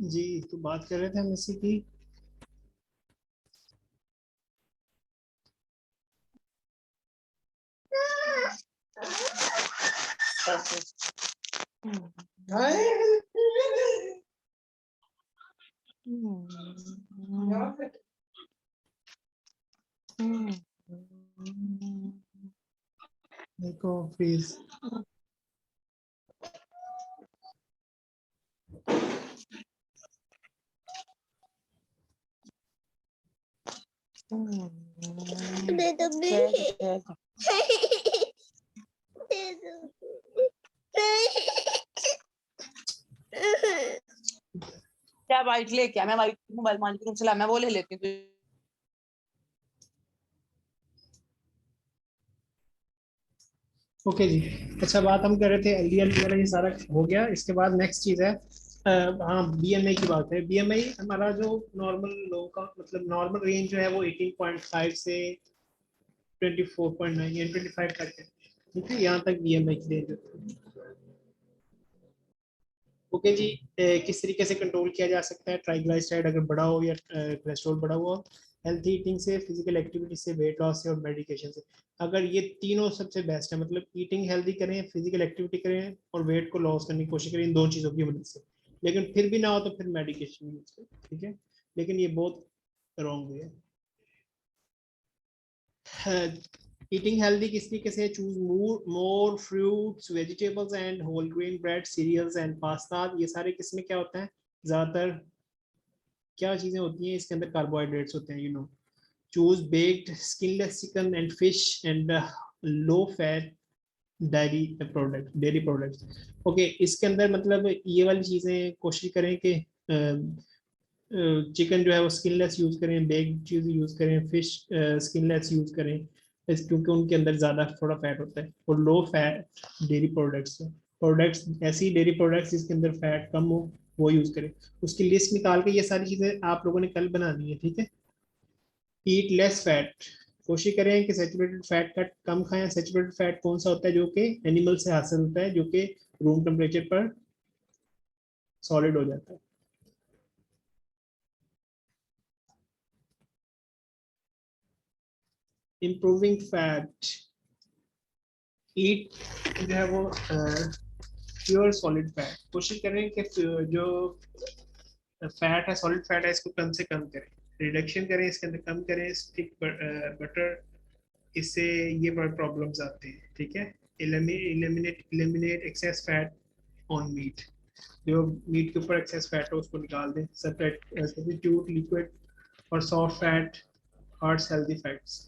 जी, तो बात कर रहे थे हम इसी की। देखो प्लीज। दे दो दे दो। क्या वाइट लेके आ, मैं वाइट मोबाइल मान के चला, मैं वो ले लेती हूँ। ओके जी। अच्छा, बात हम कर रहे थे एलडीएल वगैरह, ये सारा हो गया। इसके बाद नेक्स्ट चीज है हाँ, बीएमआई की बात है। बीएमआई हमारा जो नॉर्मल लोगों का मतलब नॉर्मल रेंज जो है वो 18.5 से 24.9 या 25 तक है। ठीक है, यहाँ तक बीएमआई की रेंज होती है। ओके जी। किस तरीके से कंट्रोल किया जा सकता है ट्राइग्लिसराइड अगर बढ़ा हो या कोलेस्ट्रॉल बढ़ा हुआ हो? हेल्थी ईटिंग से, फिजिकल एक्टिविटी से, वेट लॉस से और मेडिकेशन से। अगर ये तीनों सबसे बेस्ट है, मतलब ईटिंग हेल्दी करें, फिजिकल एक्टिविटी करें और वेट को लॉस करने की कोशिश करें इन दो चीज़ों की मदद से, लेकिन फिर भी ना हो तो फिर मेडिकेशन यूज करें। ठीक है, लेकिन ये बहुत रॉन्ग वे है। ईटिंग हेल्दी किस तरीके से? Choose more fruits, vegetables and whole grain bread, cereals and pasta. ये सारे किसमें क्या होता है? ज्यादातर क्या चीजें होती हैं इसके अंदर? कार्बोहाइड्रेट्स होते हैं, you know. Choose baked skinless chicken and fish and low fat dairy products. Okay, इसके अंदर मतलब ये वाली चीजें कोशिश करें कि चिकन जो है वो स्किनलेस यूज करें, बेक्ड चीज यूज करें, फिश स्किनलेस यूज करें, क्योंकि उनके अंदर ज्यादा थोड़ा फैट होता है। और लो फैट डेयरी प्रोडक्ट्स ऐसी डेयरी प्रोडक्ट्स जिसके अंदर फैट कम हो वो यूज करें। उसकी लिस्ट निकाल के ये सारी चीजें आप लोगों ने कल बनानी है, ठीक है। ईट लेस फैट, कोशिश करें कि सेचुरेटेड फैट का कम खाएं। सेचुरेटेड फैट कौन सा होता है? जो कि एनिमल से हासिल होता है, जो कि रूम टेम्परेचर पर सॉलिड हो जाता है। इम्प्रूविंग फैट, ईट जो है वो प्योर सॉलिड फैट, कोशिश करें कि जो फैट है, सॉलिड फैट है, इसको कम से कम करें, रिडक्शन करें, इसके अंदर कम करें। स्टिक बटर, इससे ये बड़े प्रॉब्लम्स आते हैं। ठीक है, eliminate excess fat on meat, जो मीट के ऊपर एक्सेस फैट हो उसको निकाल दें। सब्स्टिट्यूट लिक्विड और soft fat hearts healthy fats.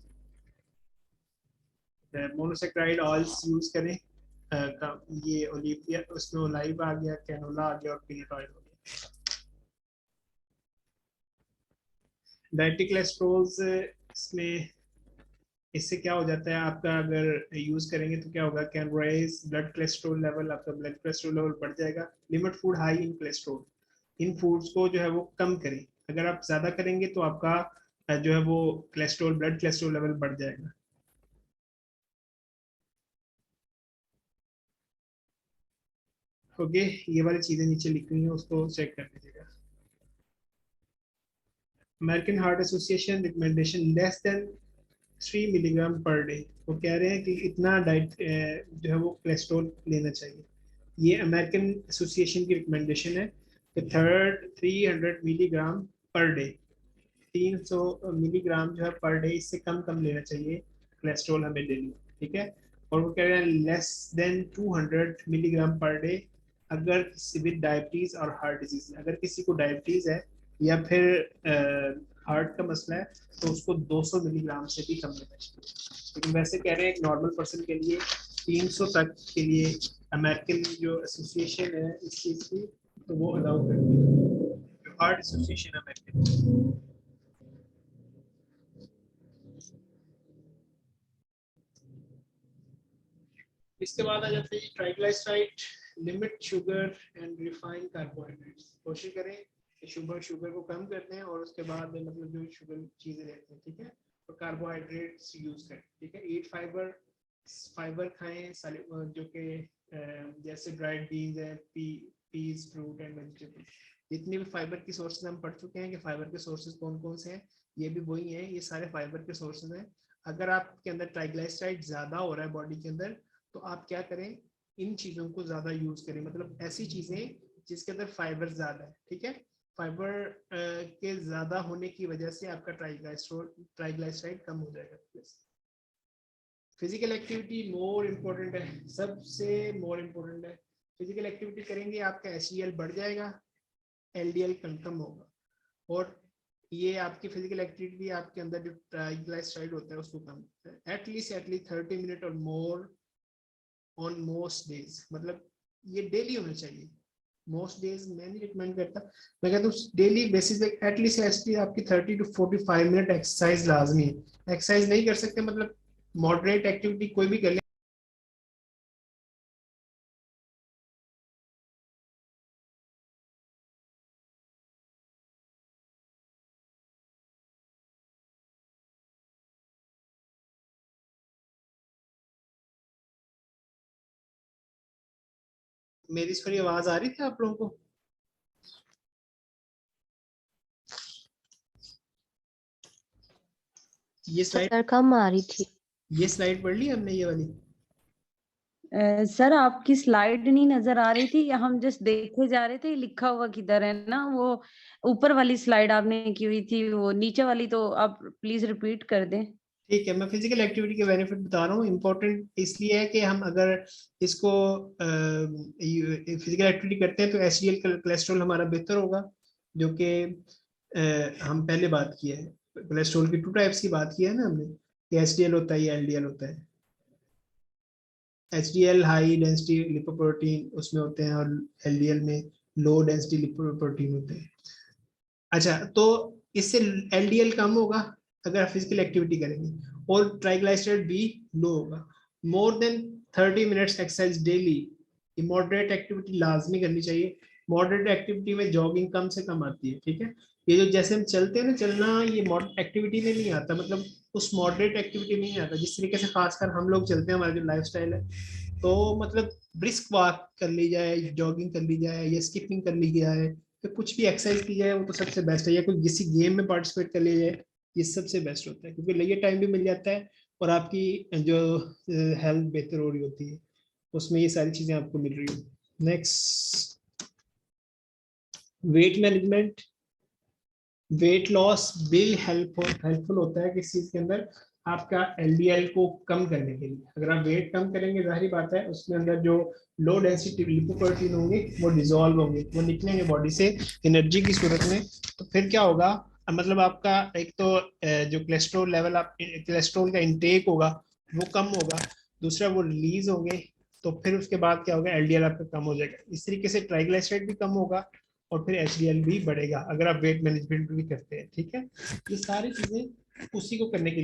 Monosaccharide oils use करें। ये ओलिविया, उसमें ओलाइव आ गया, कैनोला आ गया और पीनट ऑयल हो गया। डायटी कोलेस्ट्रॉल्स, इसमें इससे क्या हो जाता है आपका? अगर यूज करेंगे तो क्या होगा? Can rise blood cholesterol level, आपका ब्लड कोलेस्ट्रॉल लेवल बढ़ जाएगा। Limit food high in cholesterol, in foods को जो है वो कम करें। अगर आप ज्यादा करेंगे तो आपका जो है वो कोलेस्ट्रॉल, ब्लड कोलेस्ट्रॉल लेवल बढ़ जाएगा। ओके, ये वाली चीजें नीचे लिखी हुई हैं, उसको चेक कर लीजिएगा। American heart association recommendation less than 3 milligram per day. वो कह रहे हैं कि इतना डाइट जो है वो कोलेस्ट्रॉल लेना चाहिए। ये अमेरिकन एसोसिएशन की रिकमेंडेशन है कि 300 मिलीग्राम पर डे, 300 मिलीग्राम जो है पर डे, इससे कम कम लेना चाहिए कोलेस्ट्रॉल हमें डेली। ठीक है, और वो कह रहे हैं less than 200 milligram per day अगर किसी विद डायबिटीज और हार्ट डिजीज है। अगर किसी को डायबिटीज है या फिर हार्ट का मसला है तो उसको 200 मिलीग्राम से भी कम लेना चाहिए। लेकिन वैसे कह रहे हैं एक नॉर्मल पर्सन के लिए 300 तक के लिए अमेरिकन जो एसोसिएशन है इस चीज की, तो वो अलाउ करती है, हार्ट एसोसिएशन अमेरिकन। इसके बाद आ जाते हैं triglyceride, limit sugar and refined carbohydrates. कोशिश करें कि शुगर को कम कर दें और उसके बाद मतलब जो शुगर चीजें रहती हैं, ठीक है, तो कार्बोहाइड्रेट्स यूज करें। ठीक है, ईट फाइबर, फाइबर खाएं जो कि जैसे ड्राइड बीन्स है, पीज, फ्रूट एंड वेजिटेबल्स। जितने भी फाइबर की सोर्सेज हम पढ़ चुके हैं कि फाइबर के सोर्सेज कौन कौन से हैं, ये भी वही हैं, ये सारे फाइबर के सोर्सेज हैं। अगर आपके अंदर ट्राइग्लिसराइड ज्यादा हो रहा है बॉडी के अंदर, तो आप क्या करें, इन चीजों को ज्यादा यूज करें, मतलब ऐसी चीजें जिसके अंदर फाइबर ज्यादा है, ठीक है। फाइबर के ज्यादा होने की वजह से आपका ट्राइग्लिसराइड कम हो जाएगा। फिजिकल एक्टिविटी मोर इम्पोर्टेंट है, सबसे मोर इम्पोर्टेंट है। फिजिकल एक्टिविटी करेंगे आपका HDL बढ़ जाएगा, LDL कम होगा, और ये आपकी फिजिकल एक्टिविटी आपके अंदर जो ट्राइग्लिसराइड होता है उसको कम करता है। एटलीस्ट 30 मिनट और मोर ऑन मोस्ट डेज, मतलब ये डेली होना चाहिए। मोस्ट डेज मैं नहीं रिकमेंड करता, मैं कहता हूँ डेली बेसिस पे एटलीस्ट आपकी 30 to 45 मिनट एक्सरसाइज लाजमी है। एक्सरसाइज नहीं कर सकते मतलब मॉडरेट एक्टिविटी कोई भी कर ले। मेरी थोड़ी आवाज आ रही थी आप लोगों को? ये स्लाइड, सर कम आ रही थी। ये स्लाइड पढ़ ली हमने, ये वाली? सर आपकी स्लाइड नहीं नजर आ रही थी, हम जस्ट देखे जा रहे थे लिखा हुआ किधर है ना, वो ऊपर वाली स्लाइड आपने की हुई थी, वो नीचे वाली तो आप प्लीज रिपीट कर दें। ठीक है, मैं फिजिकल एक्टिविटी के बेनिफिट बता रहा हूँ। इम्पोर्टेंट इसलिए है कि हम अगर इसको फिजिकल एक्टिविटी करते हैं तो HDL कोलेस्ट्रॉल हमारा बेहतर होगा, जो कि हम पहले बात किया है। कोलेस्ट्रॉल की 2 टाइप्स की बात किया है ना हमने, कि HDL होता है या LDL होता है। HDL हाई डेंसिटी लिपोप्रोटीन उसमें होते हैं, और LDL में लो डेंसिटी लिपोप्रोटीन होते हैं। अच्छा, तो इससे LDL कम होगा अगर आप फिजिकल एक्टिविटी करेंगे, और ट्राइग्लिसराइड भी लो होगा। More than 30 minutes exercise daily. Moderate activity लाजमी करनी चाहिए। मॉडरेट एक्टिविटी में जॉगिंग कम से कम आती है, ठीक है। ये जो जैसे हम चलते हैं ना, चलना ये एक्टिविटी में नहीं आता, मतलब उस मॉडरेट एक्टिविटी में नहीं आता जिस तरीके से खासकर हम लोग चलते हैं, हमारा जो लाइफस्टाइल है। तो मतलब ब्रिस्क वॉक कर ली जाए, जॉगिंग कर ली जाए, या स्किपिंग कर ली जाए, तो कुछ भी एक्सरसाइज की जाए वो तो सबसे बेस्ट है, या कोई किसी गेम में पार्टिसिपेट कर लिया जाए, ये सबसे बेस्ट होता है, क्योंकि लेजर टाइम भी मिल जाता है और आपकी जो हेल्थ बेहतर हो रही होती है, उसमें ये सारी चीजें आपको मिल रही है। Next, weight management, weight loss bill helpful होता है किस चीज के अंदर, आपका LDL को कम करने के लिए। अगर आप वेट कम करेंगे, जाहिर बात है उसके अंदर जो लो डेंसिटी लिपोप्रोटीन होंगे वो डिसॉल्व होंगे, वो निकलेंगे बॉडी से एनर्जी की सूरत में। तो फिर क्या होगा, मतलब आपका एक तो जो कोलेस्ट्रॉल लेवल, आप कोलेस्ट्रॉल का इंटेक होगा वो कम होगा, दूसरा वो रिलीज होंगे, तो फिर उसके बाद क्या होगा, LDL आपका कम हो जाएगा। इस तरीके से ट्राइग्लिसराइड भी कम होगा और फिर HDL भी बढ़ेगा अगर आप वेट मैनेजमेंट भी करते हैं, ठीक है। ये सारी चीजें उसी को करने के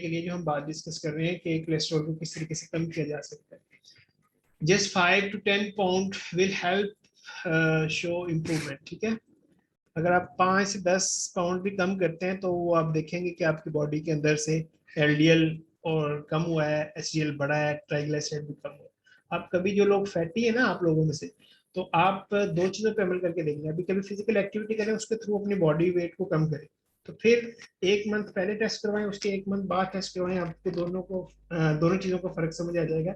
लिए जो हम बात डिस्कस कर रहे हैं कि कोलेस्ट्रॉल को किस तरीके से कम किया जा सकता है। Just 5 to 10 pound will help show improvement, ठीक है। अगर आप 5 से 10 पाउंड भी कम करते हैं तो वो आप देखेंगे कि आपकी बॉडी के अंदर से LDL और कम हुआ है, HDL बढ़ा है, ट्राइग्लिसराइड भी कम हुआ है। आप कभी जो लोग फैटी है ना आप लोगों में से, तो आप 2 चीजों पे अमल करके देखेंगे। अभी कभी फिजिकल एक्टिविटी करें, उसके थ्रू अपनी बॉडी वेट को कम करें, तो फिर 1 मंथ पहले टेस्ट करवाएं, उसके 1 मंथ बाद टेस्ट करवाएं, आपको दोनों चीजों का फर्क समझ आ जाएगा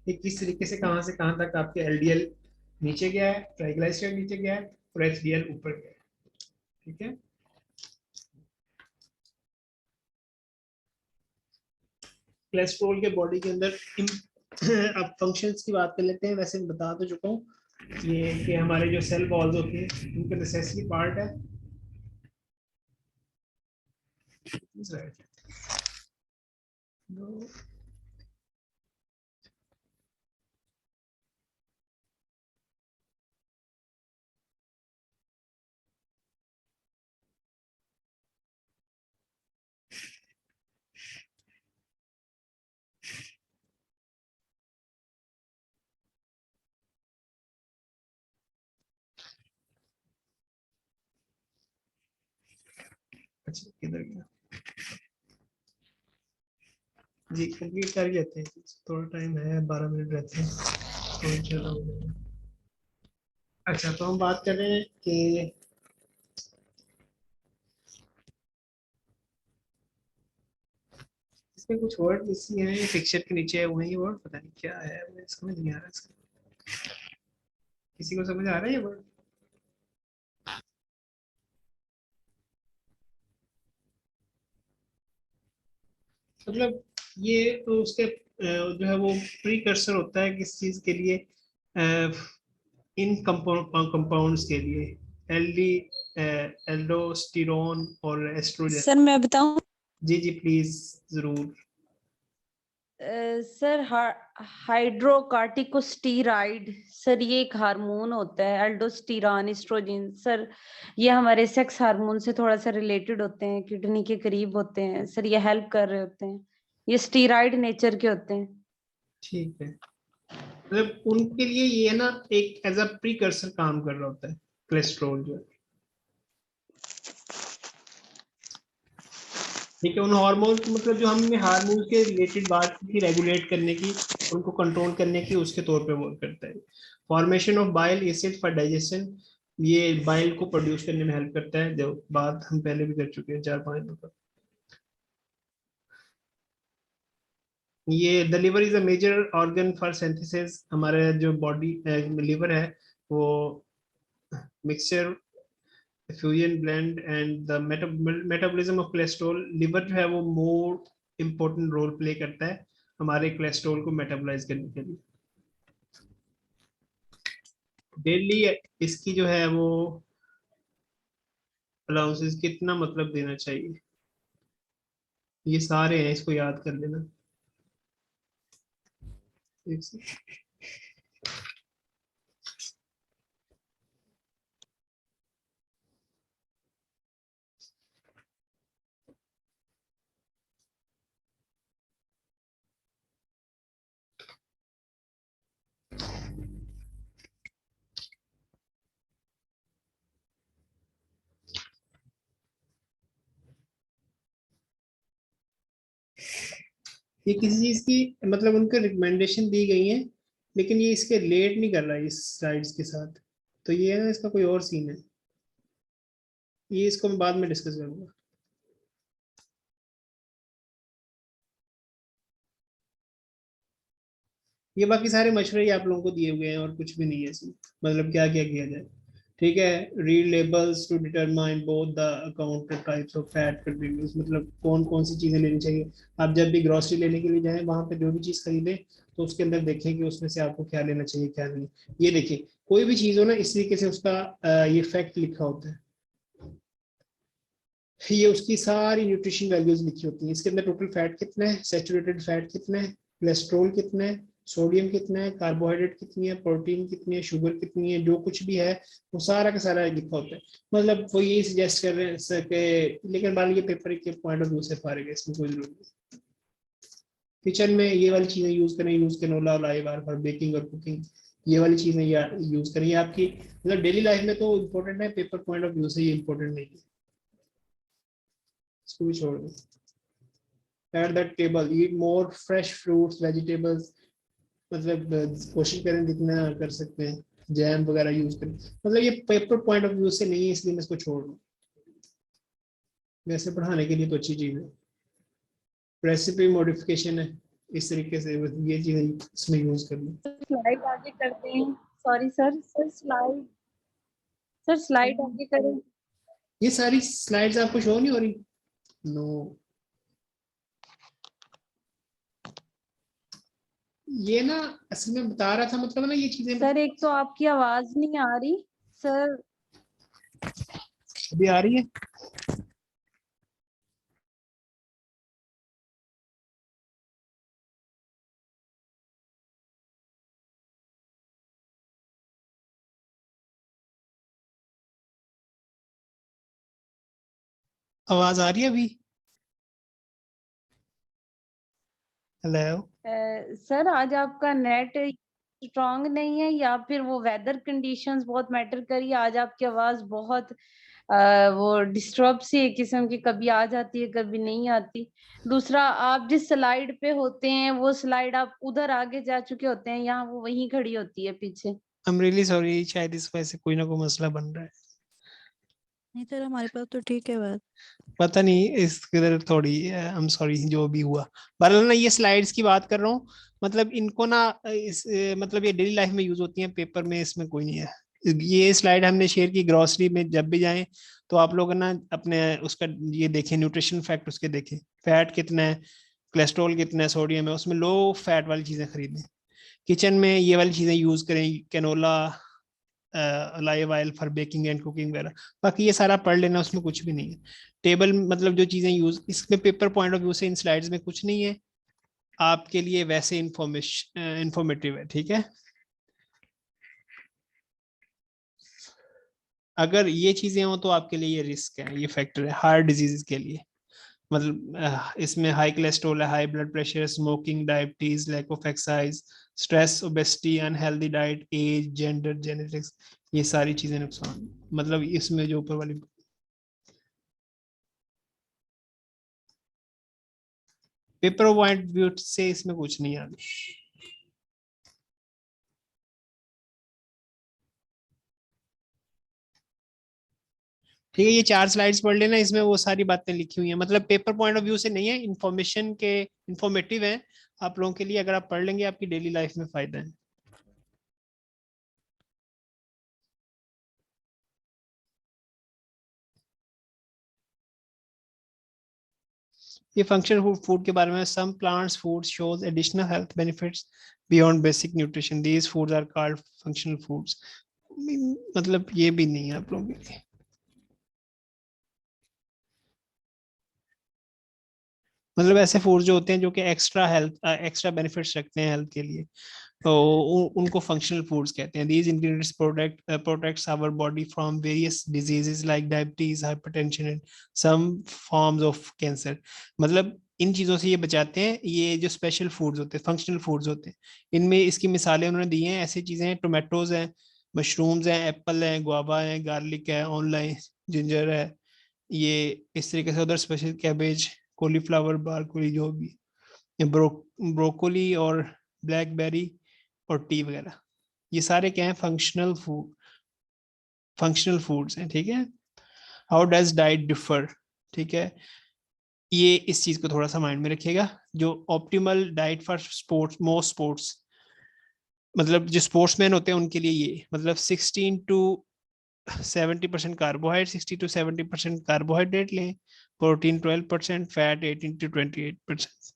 कि किस तरीके से कहाँ तक आपके LDL नीचे गया है, ट्राइग्लिसराइड नीचे गया है, और HDL ऊपर गया है, ठीक है। कोलेस्ट्रॉल के बॉडी के अंदर अब फंक्शंस की बात कर लेते हैं। वैसे मैं बता तो चुका हूँ ये कि हमारे जो सेल वॉल्स होती हैं उनका नेसेसरी पार्ट है। अच्छा, किधर गया जी, कंप्लीट कर लेते हैं, थोड़ा टाइम है, 12 मिनट रहते हैं, तो इंशाल्लाह हो जाएगा। अच्छा, तो हम बात कर रहे हैं कि इसमें कुछ वर्ड इसी है, पिक्चर के नीचे है वही वर्ड, पता नहीं क्या है, मुझे समझ नहीं आ रहा इसका। किसी को समझ आ रहा है ये वर्ड? मतलब ये तो उसके जो है वो प्रीकर्सर होता है किस चीज के लिए, इन कंपाउंड्स के लिए, एलडी एल्डोस्टेरोन और एस्ट्रोजन। सर मैं बताऊं? जी जी प्लीज, जरूर। सर हाइड्रोकार्टिकोस्टेरॉइड सर, ये एक हार्मोन होता है, एल्डोस्टेरॉन, एस्ट्रोजन सर। ये हमारे सेक्स हार्मोन से थोड़ा सा रिलेटेड होते हैं, किडनी के करीब होते हैं सर, ये हेल्प कर रहे होते हैं, ये स्टेरॉइड नेचर के होते हैं। ठीक है, मतलब उनके लिए ये है ना, एक एज अ प्रीकर्सर काम कर रहा होता है कोलेस्ट्रॉल जो है। ठीक है, उन हार्मोन मतलब जो हमने हार्मोन के रिलेटेड बात की थी, रेगुलेट करने की, उनको कंट्रोल करने की, उसके तौर पे वर्क करता है। Formation of bile acid for digestion, ये बाइल को प्रोड्यूस करने में हेल्प करता है, जो बात हम पहले भी कर चुके हैं 4-5 दफा। ये the liver is a major organ for synthesis, हमारे जो बॉडी लिवर है वो mixture fusion blend and the metabolism of cholesterol, liver जो है वो मोर इम्पोर्टेंट रोल प्ले करता है हमारे कोलेस्ट्रॉल को मेटाबॉलाइज करने के लिए। डेली इसकी जो है वो अलाउंसेस कितना मतलब देना चाहिए, ये सारे हैं, इसको याद कर लेना। एक से ये किसी चीज की मतलब उनको रिकमेंडेशन दी गई है, लेकिन ये इसके रिलेट नहीं कर रहा है इस स्लाइड्स के साथ, तो ये है ना, इसका कोई और सीन है, ये इसको मैं बाद में डिस्कस करूंगा। ये बाकी सारे मशवरे ही आप लोगों को दिए हुए हैं और कुछ भी नहीं है इसमें, मतलब क्या क्या किया जाए। ठीक है, read labels to determine both the account types of fat contributes, मतलब कौन कौन सी चीजें लेनी चाहिए। आप जब भी ग्रोसरी लेने के लिए जाएं, वहां पे जो भी चीज खरीदें तो उसके अंदर देखें कि उसमें से आपको क्या लेना चाहिए क्या नहीं। ये देखिए, कोई भी चीज हो ना, इस तरीके से उसका ये फैक्ट लिखा होता है, ये उसकी सारी न्यूट्रिशन वैल्यूज लिखी होती हैं, इसके अंदर टोटल फैट कितना है, सैचुरेटेड फैट कितना है, कोलेस्ट्रॉल कितना है, सोडियम कितना है, कार्बोहाइड्रेट कितनी है, प्रोटीन कितनी है, शुगर कितनी है, जो कुछ भी है वो सारा का सारा लिखा होता है। मतलब वो ये सजेस्ट कर रहे हैं कि, लेकिन मान लीजिए पेपर के पॉइंट ऑफ व्यू से फारिग है, इसमें कोई जरूरत नहीं। किचन में ये वाली चीजें यूज करें, use canola oil bar for baking और कुकिंग, ये वाली चीजें यूज करें, ये आपकी मतलब डेली लाइफ में तो इम्पोर्टेंट है, पेपर पॉइंट ऑफ व्यू से ये इम्पोर्टेंट नहीं है, इसको भी छोड़ दें। at that table eat more fresh fruits vegetables, मतलब कोशिश करें जितना कर सकते हैं, जैम वगैरह यूज करें, मतलब ये पेपर पॉइंट ऑफ व्यू से नहीं है, इसलिए मैं इसको छोड़ रहा हूँ, वैसे पढ़ाने के लिए तो अच्छी चीज है। रेसिपी मॉडिफिकेशन है, इस तरीके से ये चीजें इसमें यूज कर लो। स्लाइड आगे करते हैं, सॉरी सर, स्लाइड आगे करें। ये सारी स्लाइड्स आपको शो नहीं हो रही? नो, ये ना असल में बता रहा था, मतलब ना ये चीजें सर एक तो आपकी आवाज नहीं आ रही सर। अभी आ रही है? आवाज आ रही है अभी? हेलो? सर आज आपका नेट स्ट्रांग नहीं है या फिर वो वेदर कंडीशंस बहुत मैटर करी, आज आपकी आवाज बहुत वो डिस्टर्ब सी एक किस्म की, कभी आ जाती है कभी नहीं आती। दूसरा, आप जिस स्लाइड पे होते हैं वो स्लाइड आप उधर आगे जा चुके होते हैं, यहाँ वो वहीं खड़ी होती है पीछे। आई एम रियली सॉरी, शायद इस वजह से कोई ना कोई मसला बन रहा है। नहीं सर, हमारे पास तो ठीक है बात। पता नहीं इस किधर थोड़ी, आई एम सॉरी जो भी हुआ। बहरहाल ना, ये स्लाइड्स की बात कर रहा हूँ, मतलब इनको ना मतलब ये डेली लाइफ में यूज होती हैं, पेपर में इसमें कोई नहीं है। ये स्लाइड हमने शेयर की, ग्रोसरी में जब भी जाएं तो आप लोग ना अपने उसका ये देखें, न्यूट्रिशन फैक्ट उसके देखें, फैट कितना है, कोलेस्ट्रॉल कितना है, सोडियम है, उसमें लो फैट वाली चीजें खरीदें। किचन में ये वाली चीजें यूज करें, canola, olive oil for baking and cooking वगैरह। बाकी ये सारा पढ़ लेना, उसमें कुछ भी नहीं है। टेबल मतलब जो चीजें यूज, इसमें पेपर पॉइंट ऑफ व्यू से इन स्लाइड्स में कुछ नहीं है, आपके लिए वैसे इंफॉर्मेटिव है, ठीक है। अगर ये चीजें हो तो आपके लिए ये रिस्क है, ये फैक्टर है हार्ट डिजीज के लिए। मतलब इसमें हाई कोलेस्ट्रॉल है, high blood pressure, smoking, diabetes, lack of exercise, stress, obesity, unhealthy diet, age, gender, genetics, ये सारी चीजें नुकसान, मतलब इसमें जो ऊपर वाली पेपर पॉइंट व्यू से इसमें कुछ नहीं आगे। ठीक है, ये 4 स्लाइड्स पढ़ लेना, इसमें वो सारी बातें लिखी हुई हैं, मतलब पेपर पॉइंट ऑफ व्यू से नहीं है, इंफॉर्मेशन के इंफॉर्मेटिव है आप लोगों के लिए। अगर आप पढ़ लेंगे आपकी डेली लाइफ में फायदा है। ये फंक्शनल फूड के बारे में, some plants food shows additional health benefits beyond basic nutrition, these foods are called functional foods. मतलब ये भी नहीं है आप लोगों के लिए। मतलब ऐसे फूड्स जो होते हैं जो कि एक्स्ट्रा बेनिफिट्स रखते हैं हेल्थ के लिए, तो उनको फंक्शनल फूड्स कहते हैं। These ingredients protects our body from various diseases like diabetes, hypertension and some forms of cancer. मतलब इन चीजों से ये बचाते हैं। ये जो स्पेशल फूड्स होते हैं, फंक्शनल फूड्स होते हैं, इनमें इसकी मिसालें उन्होंने दी हैं। ऐसी चीजें हैं, टोमेटोज हैं, मशरूम्स हैं, एप्पल हैं, गुआवा है, गार्लिक है, ऑनलाइन जिंजर है, ये इस तरीके से। उधर स्पेशल कैबेज, कॉलीफ्लावर, ब्रोकोली, जो भी ब्रोकोली और ब्लैकबेरी और टी वगैरह, ये सारे क्या है, फंक्शनल फूड्स हैं, ठीक है। हाउ डज डाइट डिफर, ठीक है, ये इस चीज को थोड़ा सा माइंड में रखिएगा। जो optimal diet for sports, most sports, मतलब जो स्पोर्ट्समैन होते हैं उनके लिए ये, मतलब 16 to 70% कार्बोहाइड्रेट, 60 to 70% कार्बोहाइड्रेट लें, प्रोटीन 12%, फैट 18 to 28%।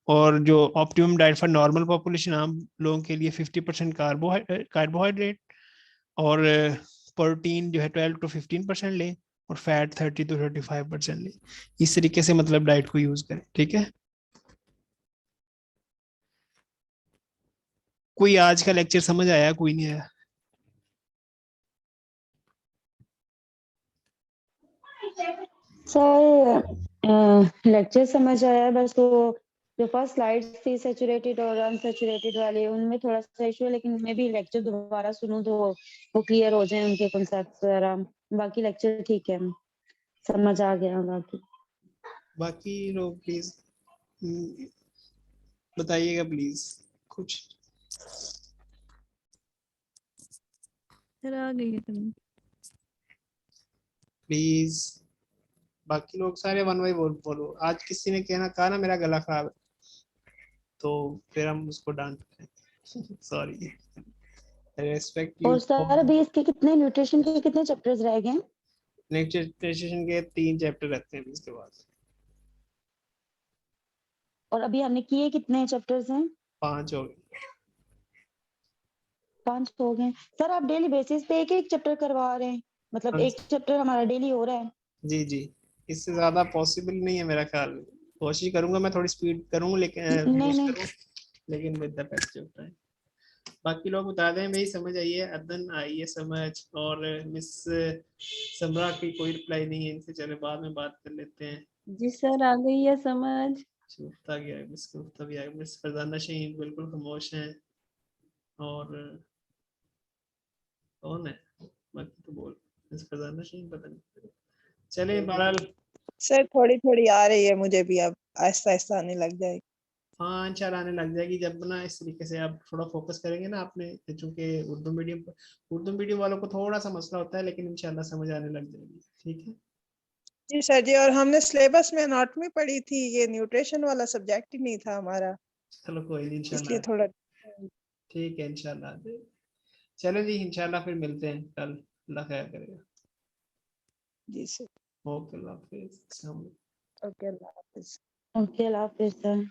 और जो optimum diet for normal population, आम लोगों के लिए 50% कार्बोहाइड्रेट, और प्रोटीन जो है 12 to 15% लें, और फैट 30 to 35% लें। इस तरीके से मतलब डाइट को यूज करें, ठीक है। कोई आज का लेक्चर समझ आया, कोई नहीं आया? सर लेक्चर समझ आया, बस वो जो फर्स्ट स्लाइड्स थी सैचुरेटेड और अनसैचुरेटेड वाले, उनमें थोड़ा सा इशू है, लेकिन मैं भी लेक्चर दोबारा सुनूं तो वो क्लियर हो जाए उनके कॉन्सेप्ट्स वगैरह। बाकी लेक्चर ठीक है, समझ आ गया। बाकी लोग प्लीज बताइएगा प्लीज कुछ। सर आ गई है समझ। प्लीज बाकी लोग सारे वन बाई बोलो। आज किसी ने कहा ना मेरा गला खराब है, तो फिर हम उसको डांट सॉरी, रेस्पेक्ट यू। और सर अभी इसके कितने न्यूट्रिशन के कितने चैप्टर्स रह गए? नेक्स्ट सेशन के 3 चैप्टर रहते हैं इसके बाद। और अभी हमने किए कितने चैप्टर्स हैं? 5 हो गए। 5 हो गए। सर आप डेली बेसिस पे एक एक चैप्टर करवा रहे हैं, मतलब हाँ, एक चैप्टर हमारा डेली हो रहा है? जी जी, इससे ज्यादा पॉसिबल नहीं है मेरा ख्याल। कोशिश करूंगा, मैं थोड़ी स्पीड करूंगा, लेकिन नहीं यूज नहीं, करूँ, लेकिन विद द बेस्ट होता है। बाकी लोग बता दें मेरी समझ आई है, अदन आई है समझ, और मिस समरा की कोई रिप्लाई नहीं है इनसे, चले बाद में बात कर लेते हैं। जी सर आ गई है समझ। गुप्ता गया, मिस गुप्ता भी आ गया, मिस फरजाना शहीन बिल्कुल खामोश हैं, और कौन है बाकी तो बोल, मिस फरजाना शहीन पता नहीं। चले बहरहाल, सर थोड़ी थोड़ी आ रही है मुझे भी, अब आहिस्ता आहिस्ता आने लग जाएगी। हाँ इंशाल्लाह आने लग जाएगी जब ना इस तरीके से आप थोड़ा फोकस करेंगे ना आपने, चूंकि उर्दू मीडियम वालों को थोड़ा सा मसला होता है, लेकिन इंशाल्लाह समझ आने लग जाएगी। ठीक है जी सर जी, और हमने सिलेबस में एनाटॉमी पढ़ी थी, ये न्यूट्रिशन वाला सब्जेक्ट ही नहीं था हमारा, चलो कोई नहीं इसलिए इंशाल्लाह। थोड़ा। ठीक है इंशाल्लाह। चलो जी इंशाल्लाह फिर मिलते हैं कल, अल्लाह खैर करेगा। जी सर। ओके अल्लाह हाफिज़। अस्सलाम वालेकुम। ओके, अल्लाह हाफिज। ओके, अल्लाह हाफिज़ सर।